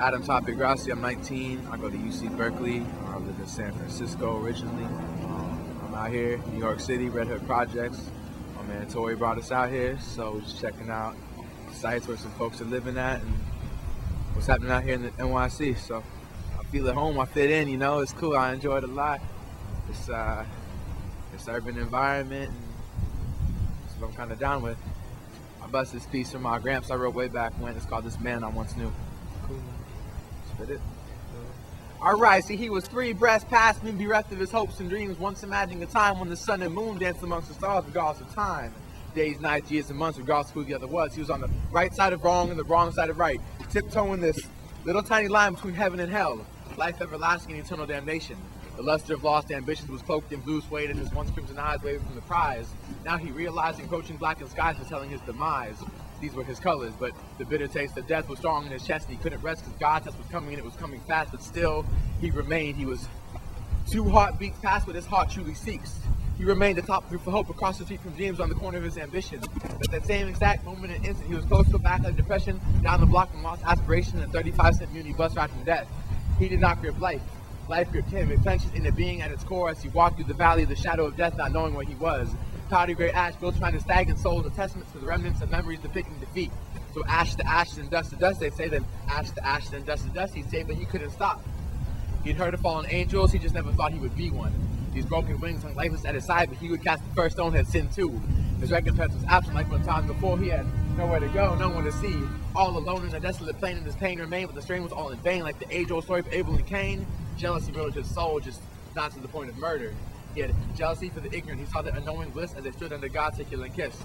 Adam Tapia. I'm 19. I go to UC Berkeley. I live in San Francisco originally. I'm out here, New York City, Red Hood Projects. My man Tori brought us out here, so we're just checking out sites where some folks are living at and what's happening out here in the NYC. So I feel at home. I fit in. You know, it's cool. I enjoy it a lot. It's urban environment, and that's what I'm kind of down with. I bust this piece from my gramps I wrote way back when. It's called "This Man I Once Knew." Cool. Spit it. Alright, see, he was 3 breaths past me, bereft of his hopes and dreams, once imagining a time when the sun and moon danced amongst the stars regardless of time. Days, nights, years, and months, regardless of who the other was. He was on the right side of wrong and the wrong side of right, tiptoeing this little tiny line between heaven and hell, life everlasting and eternal damnation. The luster of lost ambitions was cloaked in blue suede, and his once crimson eyes waved from the prize. Now he realized encroaching blackened skies was telling his demise. These were his colors, but the bitter taste of death was strong in his chest, and he couldn't rest because God's test was coming, and it was coming fast, but still he remained. He was 2 heartbeats past what his heart truly seeks. He remained the top group for hope across the street from dreams on the corner of his ambition. But that same exact moment and instant, he was close to a backlash depression, down the block from lost aspiration, and a 35-cent muni bus ride from death. He did not grip life. Life gripped him. It clenched his inner being at its core as he walked through the valley of the shadow of death, not knowing where he was. Cloudy gray ash built trying to stagnant souls, a testament to the remnants of memories depicting defeat. So ash to ashes and dust to dust, they say, then ash to ashes and dust to dust, he'd say, but he couldn't stop. He'd heard of fallen angels, he just never thought he would be one. These broken wings hung lifeless at his side, but he would cast the first stone, had sinned too. His recompense was absent like when times before he had nowhere to go, no one to see. All alone in a desolate plain, and his pain remained, but the strain was all in vain, like the age-old story of Abel and Cain. Jealousy ruled his soul, just not to the point of murder. He had jealousy for the ignorant. He saw their unknowing bliss as they stood under God's secular kiss.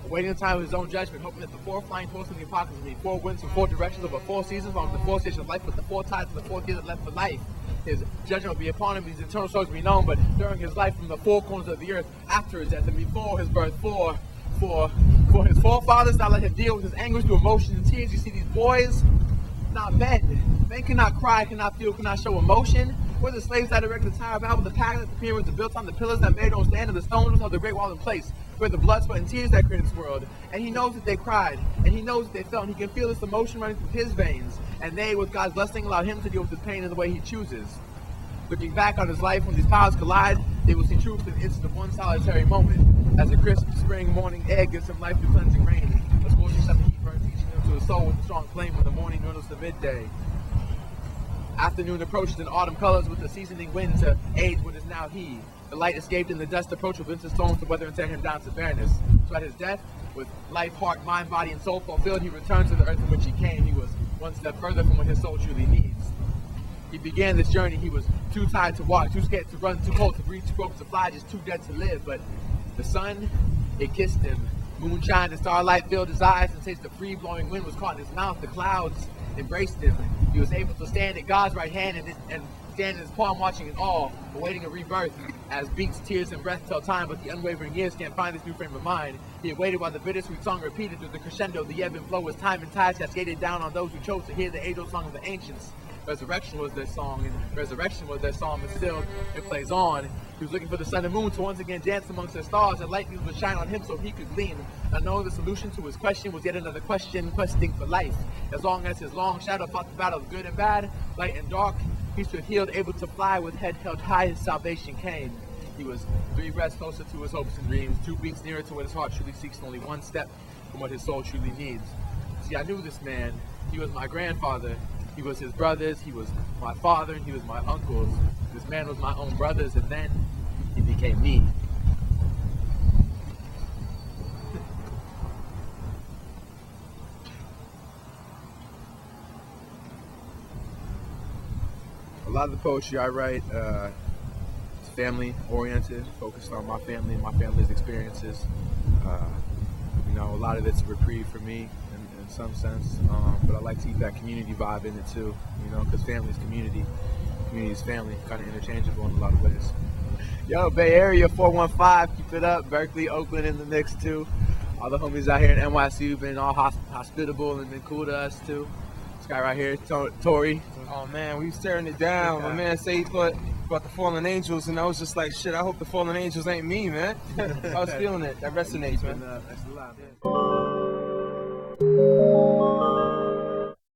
Awaiting the time of his own judgment, hoping that the 4 flying horses of the apocalypse would be 4 winds from 4 directions over 4 seasons, along the 4 stations of life with the 4 tides of the 4 years that left for life. His judgment would be upon him, these eternal souls would be known, but during his life from the 4 corners of the earth, after his death and before his birth, for his forefathers, not let him deal with his anguish through emotion and tears. You see, these boys, not men. Men cannot cry, cannot feel, cannot show emotion. We're the slaves that erect the Tower of Babel, the pattern that the pyramids are built on, the pillars that made don't stand, and the stones of the Great Wall in place. We're the blood, sweat, and tears that created this world. And he knows that they cried, and he knows that they felt, and he can feel this emotion running through his veins. And they, with God's blessing, allowed him to deal with his pain in the way he chooses. Looking back on his life when these powers collide, they will see truth in the instant of one solitary moment. As a crisp spring morning air gives him life through cleansing rain. A scorching summer heat burns each him to his soul with a strong flame when the morning dwindles to midday. Afternoon approaches in autumn colors with the seasoning wind to age what is now he. The light escaped and the dust approached with winter storms to weather and tear him down to barrenness. So at his death, with life, heart, mind, body, and soul fulfilled, he returned to the earth from which he came. He was one step further from what his soul truly needs. He began this journey. He was too tired to walk, too scared to run, too cold to breathe, too broke to fly, just too dead to live. But the sun, it kissed him. Moonshine and starlight filled his eyes, and taste the free-blowing wind was caught in his mouth. The clouds embraced him. He was able to stand at God's right hand and stand in his palm, watching it all, awaiting a rebirth. As beats, tears, and breath tell time, but the unwavering years can't find this new frame of mind. He awaited while the bittersweet song repeated through the crescendo. The ebb and flow as time and tides cascaded down on those who chose to hear the age-old song of the ancients. Resurrection was their song, and resurrection was their song, and still it plays on. He was looking for the sun and moon to once again dance amongst their stars, and lightning would shine on him so he could gleam. Not knowing the solution to his question was yet another question, questing for life. As long as his long shadow fought the battle of good and bad, light and dark, he stood healed, able to fly with head held high. His salvation came. He was 3 breaths closer to his hopes and dreams, 2 beats nearer to what his heart truly seeks, and only 1 step from what his soul truly needs. See, I knew this man. He was my grandfather. He was his brothers, he was my father, and he was my uncles. This man was my own brothers, and then he became me. A lot of the poetry I write is family-oriented, focused on my family and my family's experiences. You know, a lot of it's a reprieve for me in some sense, but I like to keep that community vibe in it too, you know, because family is community, community is family, kind of interchangeable in a lot of ways. Yo, Bay Area 415, keep it up. Berkeley, Oakland in the mix too. All the homies out here in NYC have been all hospitable and been cool to us too. This guy right here, Tori. Oh man, we was tearing it down. My man said he thought about the fallen angels, and I was just like, shit, I hope the fallen angels ain't me, man. I was feeling it. That resonates, man. That's a lot, man.